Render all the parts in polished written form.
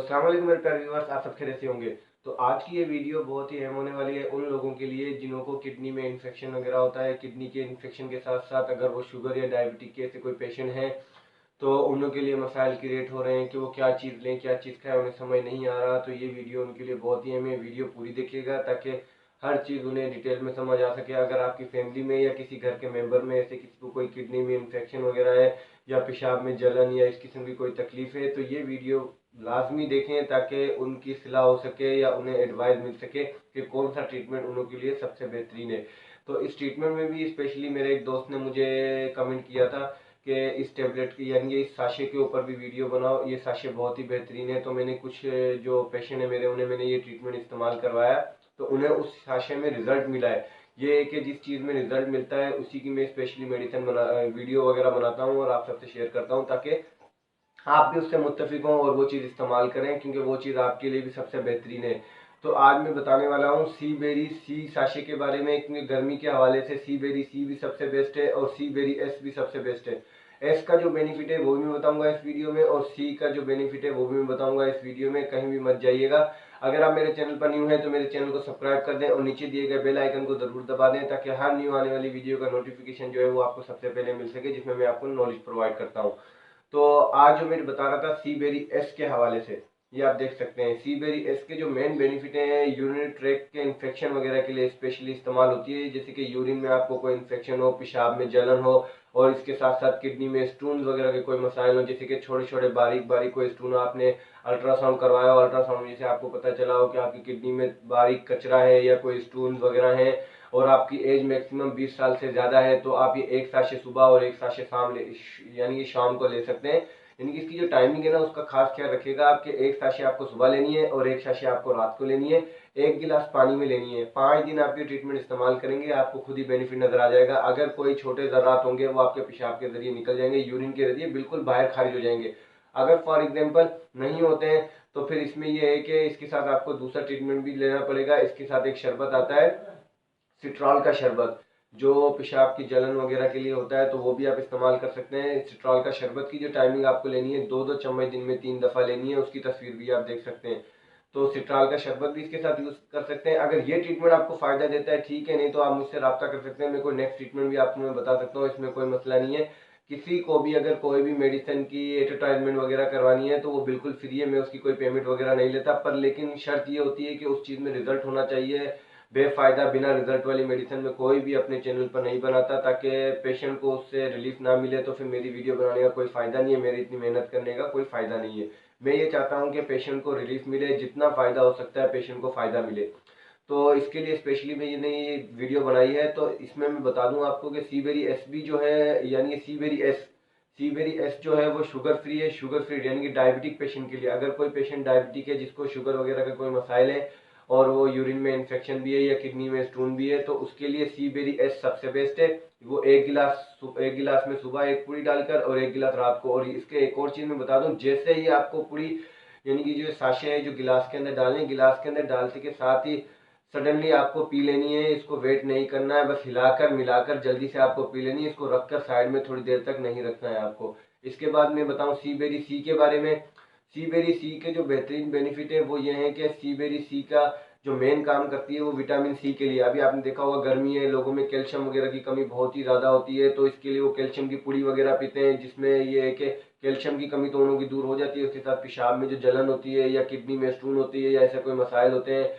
अस्सलाम वालेकुम मेरे प्यारे व्यूअर्स, आप सब खैरियत से होंगे। तो आज की ये वीडियो बहुत ही अहम होने वाली है उन लोगों के लिए जिन्हों को किडनी में इन्फेक्शन वगैरह होता है। किडनी के इन्फेक्शन के साथ साथ अगर वो शुगर या डायबिटीज के ऐसे कोई पेशेंट हैं तो उन लोगों के लिए मसाइल क्रिएट हो रहे हैं कि वो क्या चीज़ लें, क्या चीज़ खाएं, उन्हें समझ नहीं आ रहा। तो ये वीडियो उनके लिए बहुत ही अहम है। वीडियो पूरी देखिएगा ताकि हर चीज़ उन्हें डिटेल में समझ आ सके। अगर आपकी फैमिली में या किसी घर के मेंबर में ऐसे किसी को कोई किडनी में इन्फेक्शन वगैरह है या पेशाब में जलन या इस किस्म की कोई तकलीफ है तो ये वीडियो लाजमी देखें ताकि उनकी सलाह हो सके या उन्हें एडवाइस मिल सके कि कौन सा ट्रीटमेंट उन लोगों के लिए सबसे बेहतरीन है। तो इस ट्रीटमेंट में भी स्पेशली मेरे एक दोस्त ने मुझे कमेंट किया था कि इस टेबलेट की यानी इस साशे के ऊपर भी वीडियो बनाओ, ये साशे बहुत ही बेहतरीन है। तो मैंने कुछ जो पेशेंट है मेरे उन्हें मैंने ये ट्रीटमेंट इस्तेमाल करवाया तो उन्हें उस साशे में रिजल्ट मिला है। ये है कि जिस चीज़ में रिजल्ट मिलता है उसी की मैं स्पेशली मेडिसिन बना वीडियो वगैरह बनाता हूँ और आप सबसे शेयर करता हूँ ताकि आप भी उससे मुत्तफिक हों और वो चीज़ इस्तेमाल करें क्योंकि वो चीज़ आपके लिए भी सबसे बेहतरीन है। तो आज मैं बताने वाला हूँ सी बेरी सी साशे के बारे में, क्योंकि गर्मी के हवाले से सी बेरी सी भी सबसे बेस्ट है और सी बेरी एस भी सबसे बेस्ट है। एस का जो बेनिफिट है वो भी मैं बताऊंगा इस वीडियो में और सी का जो बेनिफिट है वो भी मैं बताऊंगा इस वीडियो में। कहीं भी मत जाइएगा। अगर आप मेरे चैनल पर न्यू हैं तो मेरे चैनल को सब्सक्राइब कर दें और नीचे दिए गए बेल आइकन को जरूर दबा दें ताकि हर न्यू आने वाली वीडियो का नोटिफिकेशन जो है वो आपको सबसे पहले मिल सके, जिसमें मैं आपको नॉलेज प्रोवाइड करता हूँ। तो आज जो मैं बता रहा था सी बेरी एस के हवाले से, ये आप देख सकते हैं। सी बेरी एस के जो मेन बेनिफिट हैं यूरिनरी ट्रैक्ट के इन्फेक्शन वगैरह के लिए स्पेशली इस्तेमाल होती है, जैसे कि यूरिन में आपको कोई इन्फेक्शन हो, पेशाब में जलन हो और इसके साथ साथ किडनी में स्टोन वगैरह के कोई मसाइल हो, जैसे कि छोटे छोटे बारीक बारीक कोई स्टोन हो, आपने अल्ट्रासाउंड करवाया हो, अल्ट्रासाउंड में जैसे आपको पता चला हो कि आपकी किडनी में बारीक कचरा है या कोई स्टोन वगैरह है और आपकी एज मैक्सिमम 20 साल से ज़्यादा है तो आप ये एक साशे सुबह और एक साशे शाम यानी कि शाम को ले सकते हैं। यानी कि इसकी जो टाइमिंग है ना उसका खास ख्याल रखिएगा आपके एक साशे आपको सुबह लेनी है और एक साशे आपको रात को लेनी है। एक गिलास पानी में लेनी है। 5 दिन आप ये ट्रीटमेंट इस्तेमाल करेंगे आपको खुद ही बेनिफिट नजर आ जाएगा। अगर कोई छोटे जर्रात होंगे वो आपके पेशाब के जरिए निकल जाएंगे, यूरिन के जरिए बिल्कुल बाहर खारिज हो जाएंगे। अगर फॉर एग्जाम्पल नहीं होते हैं तो फिर इसमें यह है कि इसके साथ आपको दूसरा ट्रीटमेंट भी लेना पड़ेगा। इसके साथ एक शरबत आता है सिट्रॉल का शरबत, जो पेशाब की जलन वगैरह के लिए होता है तो वो भी आप इस्तेमाल कर सकते हैं। सिट्रॉल का शरबत की जो टाइमिंग आपको लेनी है 2-2 चम्मच दिन में 3 दफ़ा लेनी है, उसकी तस्वीर भी आप देख सकते हैं। तो सिट्रॉल का शरबत भी इसके साथ यूज कर सकते हैं। अगर ये ट्रीटमेंट आपको फायदा देता है ठीक है, नहीं तो आप मुझसे रब्ता कर सकते हैं। मैं कोई नेक्स्ट ट्रीटमेंट भी आपको मैं बता सकता हूँ, इसमें कोई मसला नहीं है। किसी को भी अगर कोई भी मेडिसिन की एडवर्टाइजमेंट वगैरह करवानी है तो वो बिल्कुल फ्री है, मैं उसकी कोई पेमेंट वगैरह नहीं लेता। पर लेकिन शर्त ये होती है कि उस चीज़ में रिजल्ट होना चाहिए। बेफायदा बिना रिजल्ट वाली मेडिसिन में कोई भी अपने चैनल पर नहीं बनाता ताकि पेशेंट को उससे रिलीफ ना मिले तो फिर मेरी वीडियो बनाने का कोई फायदा नहीं है, मेरी इतनी मेहनत करने का कोई फायदा नहीं है। मैं ये चाहता हूँ कि पेशेंट को रिलीफ मिले, जितना फायदा हो सकता है पेशेंट को फायदा मिले। तो इसके लिए स्पेशली मैंने ये वीडियो बनाई है। तो इसमें मैं बता दूं आपको कि सीबेरी एस बी जो है यानी सीबेरी एस जो है वो शुगर फ्री है। शुगर फ्री यानी कि डायबिटिक पेशेंट के लिए, अगर कोई पेशेंट डायबिटिक है जिसको शुगर वगैरह का कोई मसाइल है और वो यूरिन में इन्फेक्शन भी है या किडनी में स्टोन भी है तो उसके लिए सी बेरी एस सबसे बेस्ट है। वो एक गिलास में सुबह एक पूरी डालकर और एक गिलास रात को। और इसके एक और चीज़ मैं बता दूं, जैसे ही आपको पूरी यानी कि जो साशे है जो गिलास के अंदर डालें, गिलास के अंदर डालने के साथ ही सडनली आपको पी लेनी है। इसको वेट नहीं करना है, बस हिलाकर मिलाकर जल्दी से आपको पी लेनी है। इसको रखकर साइड में थोड़ी देर तक नहीं रखना है आपको। इसके बाद मैं बताऊं सी बेरी सी के बारे में। सी बेरी सी के जो बेहतरीन बेनिफिट है वो ये है कि सी बेरी सी का जो मेन काम करती है वो विटामिन सी के लिए। अभी आपने देखा होगा गर्मी है, लोगों में कैल्शियम वगैरह की कमी बहुत ही ज़्यादा होती है तो इसके लिए वो कैल्शियम की पुड़ी वगैरह पीते हैं, जिसमें ये है कि कैल्शियम की कमी तो उन लोगों की दूर हो जाती है। उसके साथ पेशाब में जो जलन होती है या किडनी में स्टोन होती है या ऐसे कोई मसाइल होते हैं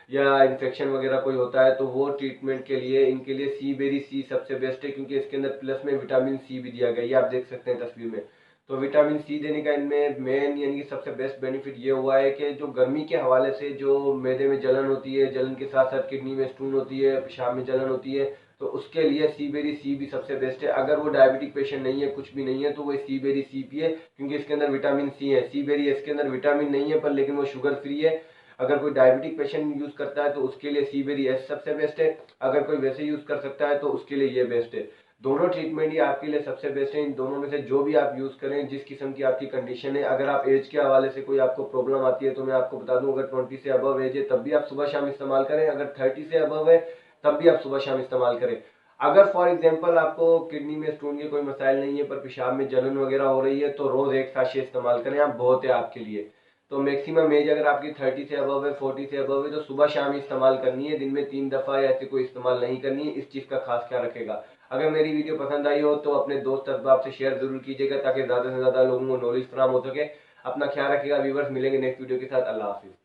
या इन्फेक्शन वगैरह कोई होता है तो वो ट्रीटमेंट के लिए इनके लिए सी बेरी सी सबसे बेस्ट है, क्योंकि इसके अंदर प्लस में विटामिन सी भी दिया गया है, ये आप देख सकते हैं तस्वीर में। तो विटामिन सी देने का इनमें मेन यानी कि सबसे बेस्ट बेनिफिट ये हुआ है कि जो गर्मी के हवाले से जो मैदे में जलन होती है, जलन के साथ साथ किडनी में स्टोन होती है, पेशाब में जलन होती है, तो उसके लिए सी बेरी सी भी सबसे बेस्ट है। अगर वो डायबिटिक पेशेंट नहीं है, कुछ भी नहीं है, तो वो सी बेरी सी पिए क्योंकि इसके अंदर विटामिन सी है। सी बेरी इसके अंदर विटामिन नहीं है पर लेकिन वो शुगर फ्री है। अगर कोई डायबिटिक पेशेंट यूज करता है तो उसके लिए सी बेरी एस सबसे बेस्ट है। अगर कोई वैसे यूज कर सकता है तो उसके लिए ये बेस्ट है। दोनों ट्रीटमेंट ही आपके लिए सबसे बेस्ट है। इन दोनों में से जो भी आप यूज करें, जिस किस्म की आपकी कंडीशन है, अगर आप एज के हवाले से कोई आपको प्रॉब्लम आती है तो मैं आपको बता दूं अगर 20 से अबव एज है तब भी आप सुबह शाम इस्तेमाल करें, अगर 30 से अबव है तब भी आप सुबह शाम इस्तेमाल करें। अगर फॉर एग्जाम्पल आपको किडनी में स्टोन के कोई मसाइल नहीं है पर पेशाब में जलन वगैरह हो रही है तो रोज एक साशे इस्तेमाल करें आप, बहुत है आपके लिए। तो मैक्सिमम एज अगर आपकी 30 से अबव है, 40 से अबव है, तो सुबह शाम इस्तेमाल करनी है, दिन में 3 दफ़ा या ऐसे कोई इस्तेमाल नहीं करनी है। इस चीज़ का खास ख्याल रखेगा। अगर मेरी वीडियो पसंद आई हो तो अपने दोस्त अहबाब से शेयर जरूर कीजिएगा, ताकि ज़्यादा से ज़्यादा लोगों को नॉलेज फराम हो सके। अपना ख्याल रखिएगा व्यूवर्स, मिलेंगे नेक्स्ट वीडियो के साथ। अल्लाह हाफिज़।